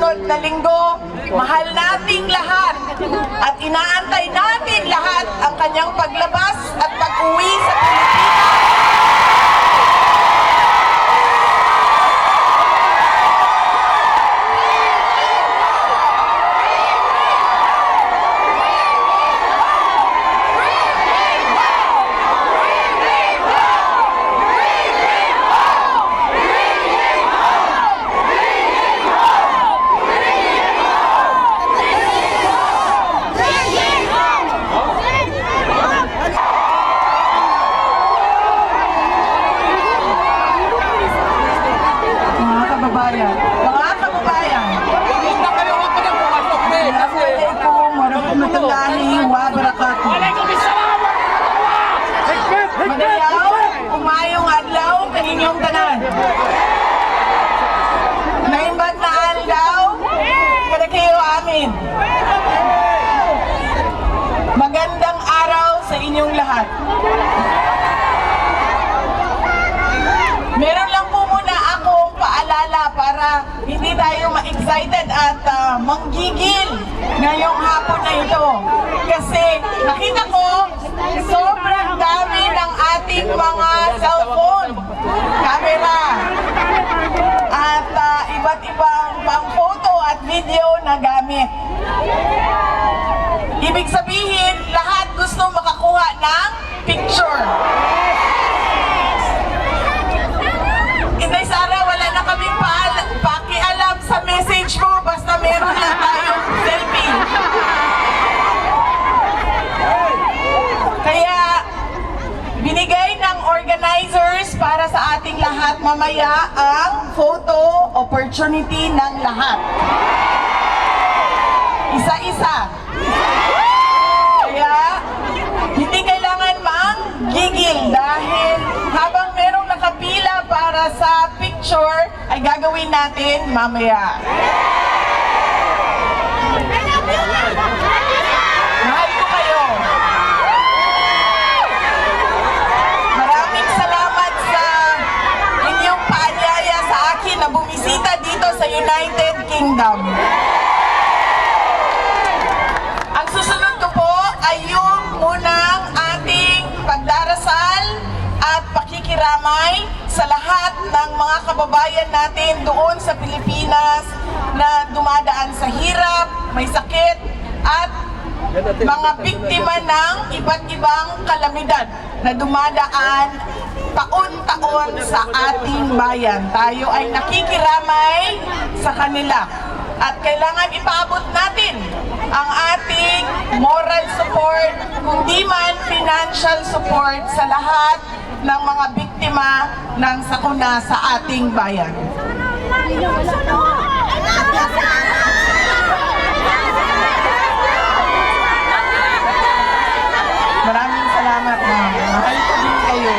susunod na linggo. Mahal nating lahat at inaantay natin lahat ang kanyang paglabas at pag-uwi sa Pilipinas. Mga kababayan, Assalamualaikum warahmatullahi wabarakatuh. Magayaw, umayong adlaw, kaninyong tanan. Naimbag na aldaw, kada kayo amin. Magandang araw sa inyong lahat. Meron lang po muna akong paalala para hindi tayo ma-excited at manggigil ngayong hapon na ito. Kasi nakita ko, sobrang dami ng ating mga cellphone, camera, at iba't ibang pang-photo at video na gamit. Ibig sabihin, lahat gusto makakuha ng picture. Inday Sara, wala na kaming pakialam sa message mo, basta meron lang tayong selfie. Kaya, binigay ng organizers para sa ating lahat mamaya ang photo opportunity ng lahat. Isa-isa. Kaya, hindi kailangan manggigil dahil habang merong nakapila para sa picture, ay gagawin natin mamaya. Mahal ko kayo. Maraming salamat sa inyong paanyaya sa akin na bumisita dito sa United Kingdom. Ang susunod ko po ay yung munang ating pagdarasal at pakikiramay sa lahat ng mga kababayan natin doon sa Pilipinas na dumadaan sa hirap, may sakit, at mga biktima ng iba't ibang kalamidad na dumadaan taon-taon sa ating bayan. Tayo ay nakikiramay sa kanila. At kailangan ipaabot natin ang ating moral support, kundi man financial support sa lahat ng mga biktima ng sakuna sa ating bayan. Maraming salamat, ma'am. Mahal ko din kayo.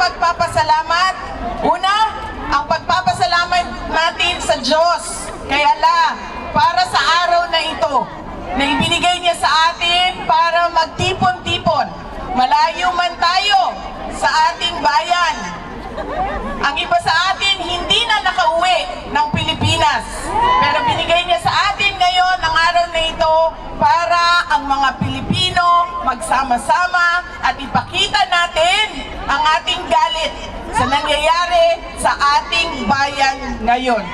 Pagpapasalamat. Una, ang pagpapasalamat natin sa Diyos kay Allah para sa araw na ito na ibinigay niya sa atin para magtipon-tipon. Malayo man tayo sa ating bayan. Ang iba sa atin hindi na nakauwi ng Pilipinas. Pero binigay niya sa atin ngayon ang araw na ito para ang mga Pilipino magsama-sama at ipakita natin ang ating galit sa nangyayari sa ating bayan ngayon.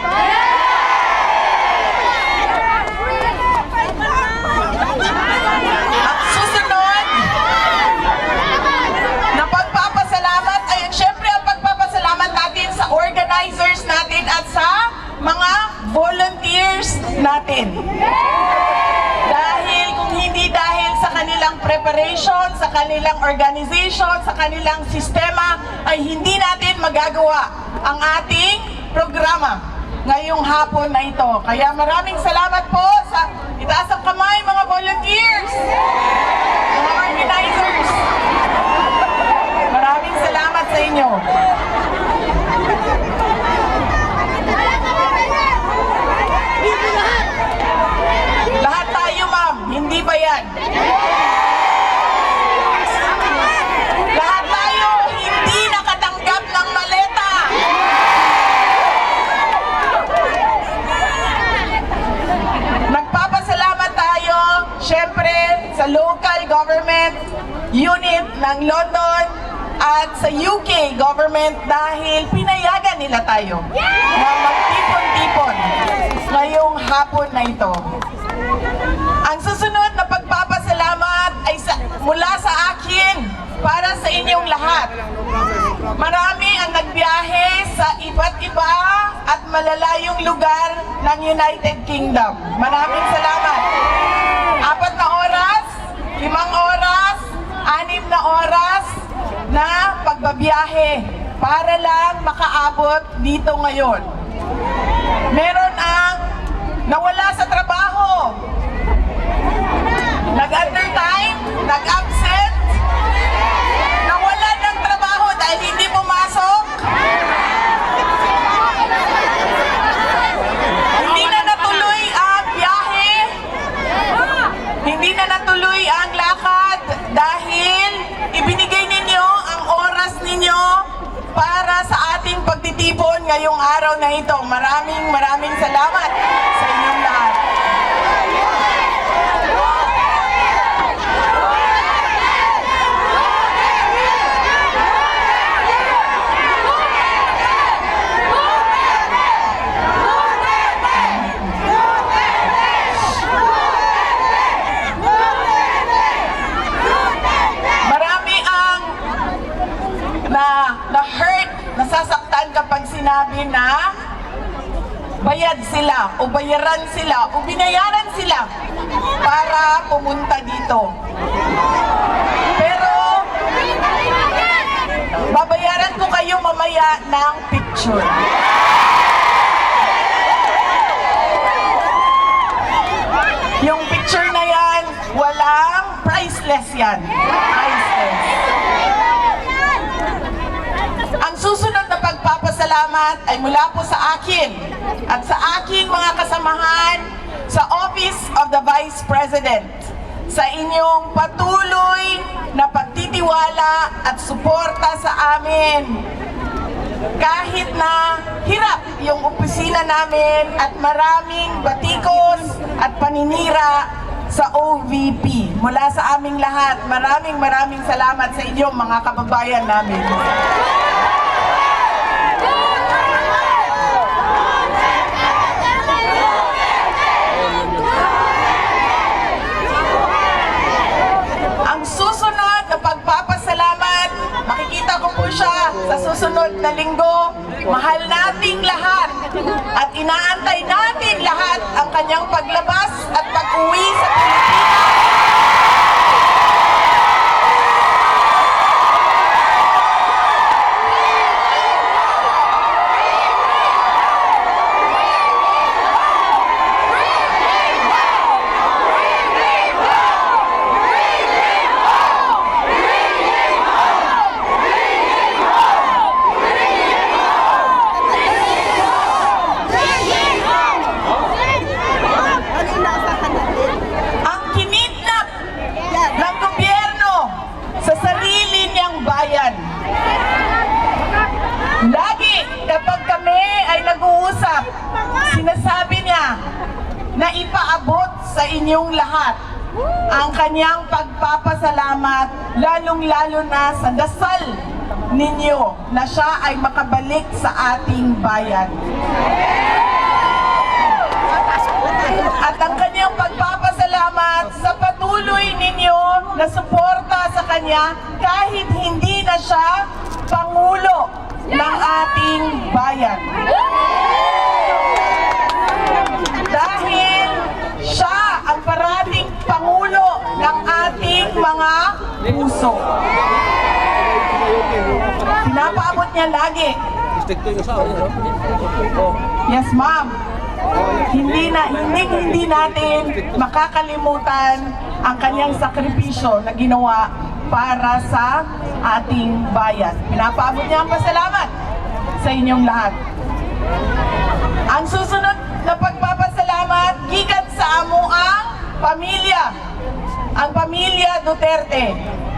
Ang susunod na pagpapasalamat ay syempre ang pagpapasalamat natin sa organizers natin at sa mga volunteers natin. Dahil kung hindi dahil sa kanilang preparation, sa kanilang organization, sa kanilang sistema, ay hindi natin magagawa ang ating programa ngayong hapon na ito. Kaya maraming salamat po sa itaas ang kamay mga volunteers, mga organizers. Maraming salamat sa inyo. unit ng London at sa UK government dahil pinayagan nila tayo na magtipon-tipon ngayong hapon na ito. Ang susunod na pagpapasalamat ay mula sa akin para sa inyong lahat. Marami ang nagbiyahe sa iba't iba at malalayong lugar ng United Kingdom. Maraming salamat. 4 na oras, 5 oras, 6 na oras na pagbabiyahe para lang makaabot dito ngayon. Meron ang nawala sa trabaho, nag-undertime, nag-absent, nawalan ng trabaho dahil hindi pumasok, hindi na natuloy ang biyahe, hindi na natuloy ang lakad dahil ibinigay ninyo ang oras ninyo para sa ating pagtitipon ngayong araw na ito. Maraming salamat sa inyong lahat. Na-hurt, nasasaktan kapag sinabi na bayad sila o bayaran sila o binayaran sila para pumunta dito. Pero babayaran ko kayo mamaya ng picture. Yung picture na yan, walang priceless yan. Priceless. Ang susunod na pagpapasalamat ay mula po sa akin at sa aking mga kasamahan sa Office of the Vice President sa inyong patuloy na pagtitiwala at suporta sa amin. Kahit na hirap yung opisina namin at maraming batikos at paninira sa OVP. Mula sa aming lahat, maraming salamat sa inyo mga kababayan namin. Ang susunod na pagpapasalamat, makikita ko po siya sa susunod na linggo. Mahal nating lahat at inaantay natin lahat ang kanyang paglabas at pag-uwi sa Pilipinas. Lagi kapag kami ay nag-uusap, sinasabi niya na ipaabot sa inyong lahat ang kanyang pagpapasalamat, lalong-lalo na sa dasal ninyo na siya ay makabalik sa ating bayan. At ang kanyang pagpapasalamat sa patuloy ninyo na suporta sa kanya kahit hindi na siya Pangulo ng ating bayan. Dahil siya ang parating Pangulo ng ating mga puso. Pinapaabot niya lagi. Yes, ma'am. Hindi natin makakalimutan ang kanyang sakripisyo na ginawa para sa ating bayan. Pinapaabot niya ang pasalamat sa inyong lahat. Ang susunod na pagpapasalamat gikan sa amo ang pamilya. Ang pamilya Duterte.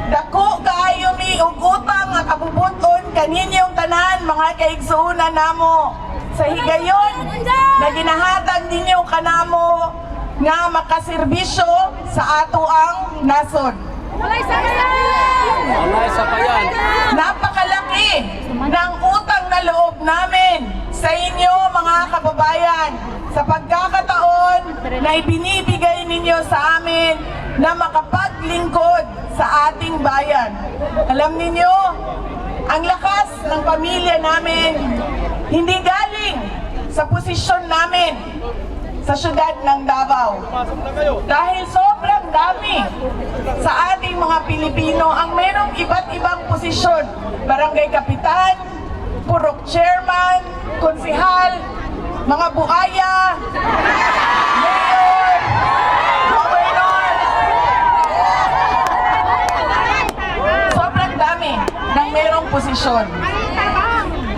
Dako kaayo mi og utang nga kabubuton kaninyong tanan mga kaigsuonan namo sa higayon na ginahatag ninyo kanamo nga makaserbisyo sa ato ang nasod. Mga isa pa yan. Napakalaki ng utang na loob namin sa inyo mga kababayan sa pagkakataon na ibinibigay ninyo sa amin na makapaglingkod sa ating bayan. Alam ninyo, ang lakas ng pamilya namin hindi galing sa posisyon namin sa syudad ng Davao. Dahil sobrang dami sa ating mga Pilipino ang merong iba't ibang posisyon. Barangay Kapitan, Purok Chairman, Konsihal, mga buhaya, Mayor, Governor. Sobrang dami ng merong posisyon.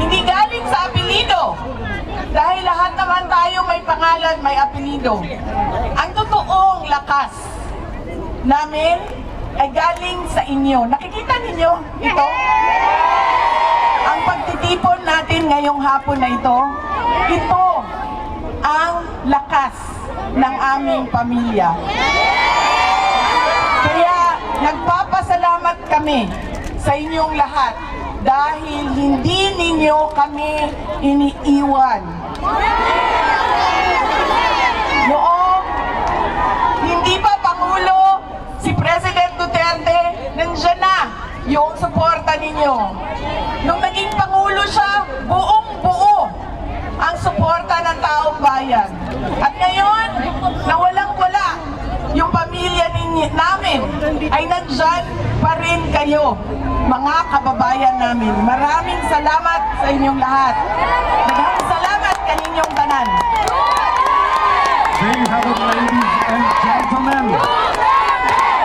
Hindi galing sa apelido. Dahil lahat naman tayo may pangalan, may apelido. Ang totoong lakas namin ay galing sa inyo. Nakikita ninyo ito? Ang pagtitipon natin ngayong hapon na ito, ito ang lakas ng aming pamilya. Kaya nagpapasalamat kami sa inyong lahat dahil hindi ninyo kami iniiwan. Noong hindi pa Pangulo si President Duterte, nandiyan na yung suporta ninyo. Nung naging Pangulo siya, buong-buo ang suporta ng taong bayan. At ngayon, na walang-wala yung pamilya namin, ay nandyan pa rin kayo, mga kababayan namin. Maraming salamat sa inyong lahat.